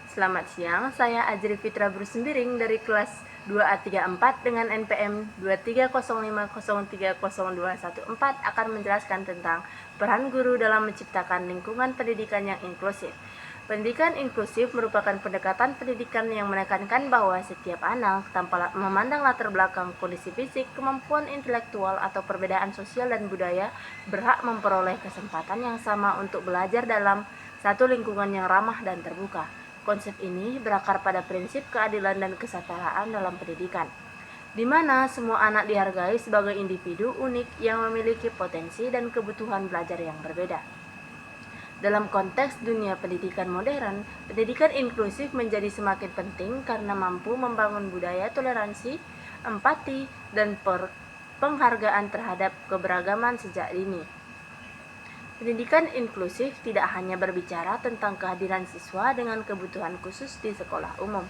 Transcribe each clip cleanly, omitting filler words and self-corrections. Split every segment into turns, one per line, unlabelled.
Selamat siang, saya Ajri Fitra Bersembiring dari kelas 2A34 dengan NPM 23050302114 akan menjelaskan tentang peran guru dalam menciptakan lingkungan pendidikan yang inklusif. Pendidikan inklusif merupakan pendekatan pendidikan yang menekankan bahwa setiap anak, tanpa memandang latar belakang, kondisi fisik, kemampuan intelektual, atau perbedaan sosial dan budaya, berhak memperoleh kesempatan yang sama untuk belajar dalam satu lingkungan yang ramah dan terbuka. Konsep ini berakar pada prinsip keadilan dan kesetaraan dalam pendidikan, di mana semua anak dihargai sebagai individu unik yang memiliki potensi dan kebutuhan belajar yang berbeda. Dalam konteks dunia pendidikan modern, pendidikan inklusif menjadi semakin penting karena mampu membangun budaya toleransi, empati, dan penghargaan terhadap keberagaman sejak dini. Pendidikan inklusif tidak hanya berbicara tentang kehadiran siswa dengan kebutuhan khusus di sekolah umum,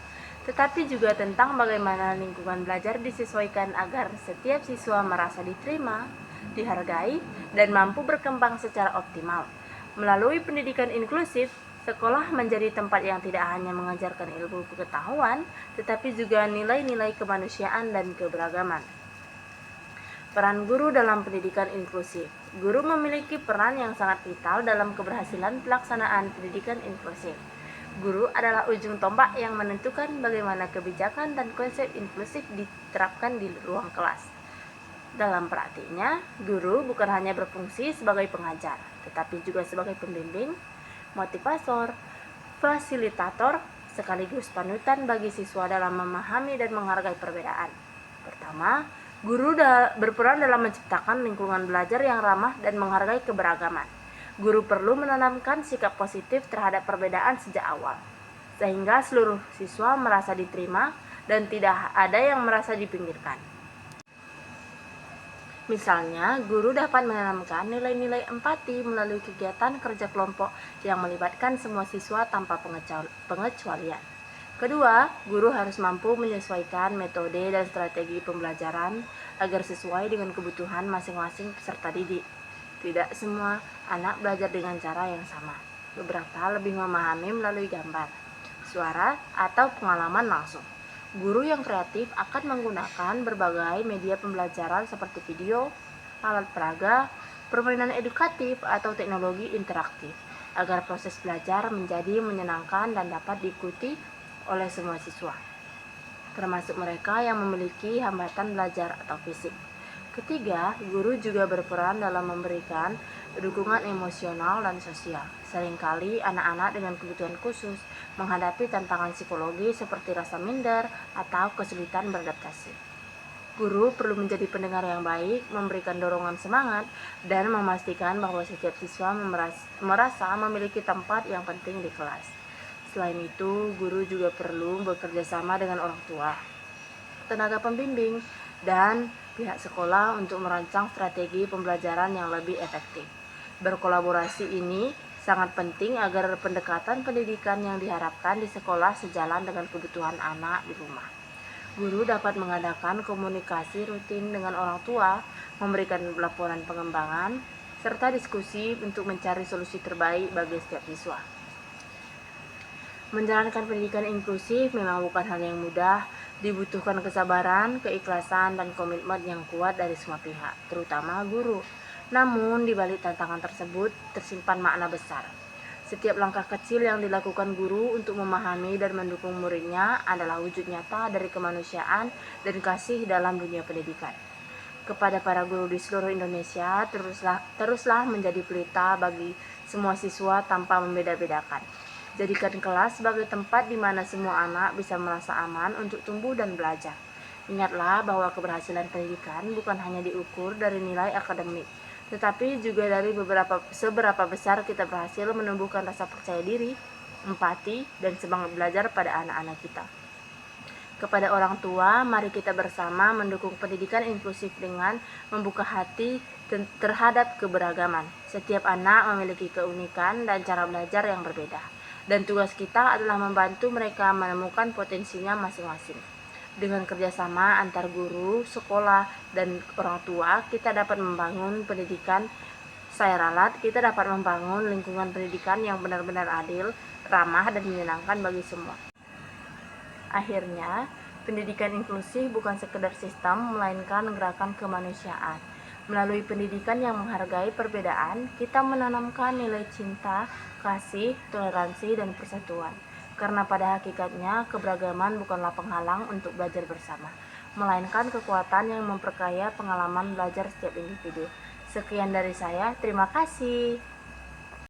tetapi juga tentang bagaimana lingkungan belajar disesuaikan agar setiap siswa merasa diterima, dihargai, dan mampu berkembang secara optimal. Melalui pendidikan inklusif, sekolah menjadi tempat yang tidak hanya mengajarkan ilmu pengetahuan, tetapi juga nilai-nilai kemanusiaan dan keberagaman. Peran guru dalam pendidikan inklusif. Guru memiliki peran yang sangat vital dalam keberhasilan pelaksanaan pendidikan inklusif. Guru adalah ujung tombak yang menentukan bagaimana kebijakan dan konsep inklusif diterapkan di ruang kelas. Dalam praktiknya, guru bukan hanya berfungsi sebagai pengajar, tetapi juga sebagai pembimbing, motivator, fasilitator, sekaligus panutan bagi siswa dalam memahami dan menghargai perbedaan. Pertama, guru berperan dalam menciptakan lingkungan belajar yang ramah dan menghargai keberagaman. Guru perlu menanamkan sikap positif terhadap perbedaan sejak awal, sehingga seluruh siswa merasa diterima dan tidak ada yang merasa dipinggirkan. Misalnya, guru dapat menanamkan nilai-nilai empati melalui kegiatan kerja kelompok yang melibatkan semua siswa tanpa pengecualian. Kedua, guru harus mampu menyesuaikan metode dan strategi pembelajaran agar sesuai dengan kebutuhan masing-masing peserta didik. Tidak semua anak belajar dengan cara yang sama. Beberapa lebih memahami melalui gambar, suara, atau pengalaman langsung. Guru yang kreatif akan menggunakan berbagai media pembelajaran seperti video, alat peraga, permainan edukatif, atau teknologi interaktif agar proses belajar menjadi menyenangkan dan dapat diikuti oleh semua siswa, termasuk mereka yang memiliki hambatan belajar atau fisik. Ketiga, guru juga berperan dalam memberikan dukungan emosional dan sosial. Seringkali anak-anak dengan kebutuhan khusus menghadapi tantangan psikologi seperti rasa minder atau kesulitan beradaptasi. Guru perlu menjadi pendengar yang baik, memberikan dorongan semangat, dan memastikan bahwa setiap siswa merasa memiliki tempat yang penting di kelas. Selain itu, guru juga perlu bekerja sama dengan orang tua, tenaga pembimbing, dan pihak sekolah untuk merancang strategi pembelajaran yang lebih efektif. Berkolaborasi ini sangat penting agar pendekatan pendidikan yang diharapkan di sekolah sejalan dengan kebutuhan anak di rumah. Guru dapat mengadakan komunikasi rutin dengan orang tua, memberikan laporan pengembangan, serta diskusi untuk mencari solusi terbaik bagi setiap siswa. Menjalankan pendidikan inklusif memang bukan hal yang mudah, dibutuhkan kesabaran, keikhlasan, dan komitmen yang kuat dari semua pihak, terutama guru. Namun, di balik tantangan tersebut tersimpan makna besar. Setiap langkah kecil yang dilakukan guru untuk memahami dan mendukung muridnya adalah wujud nyata dari kemanusiaan dan kasih dalam dunia pendidikan. Kepada para guru di seluruh Indonesia, teruslah menjadi pelita bagi semua siswa tanpa membeda-bedakan. Jadikan kelas sebagai tempat di mana semua anak bisa merasa aman untuk tumbuh dan belajar. Ingatlah bahwa keberhasilan pendidikan bukan hanya diukur dari nilai akademik, tetapi juga dari seberapa besar kita berhasil menumbuhkan rasa percaya diri, empati, dan semangat belajar pada anak-anak kita. Kepada orang tua, mari kita bersama mendukung pendidikan inklusif dengan membuka hati terhadap keberagaman. Setiap anak memiliki keunikan dan cara belajar yang berbeda, dan tugas kita adalah membantu mereka menemukan potensinya masing-masing. Dengan kerjasama antar guru, sekolah, dan orang tua, kita dapat membangun pendidikan Saya ralat kita dapat membangun lingkungan pendidikan yang benar-benar adil, ramah, dan menyenangkan bagi semua. Akhirnya, pendidikan inklusif bukan sekedar sistem, melainkan gerakan kemanusiaan. Melalui pendidikan yang menghargai perbedaan, kita menanamkan nilai cinta, kasih, toleransi, dan persatuan. Karena pada hakikatnya, keberagaman bukanlah penghalang untuk belajar bersama, melainkan kekuatan yang memperkaya pengalaman belajar setiap individu. Sekian dari saya, terima kasih.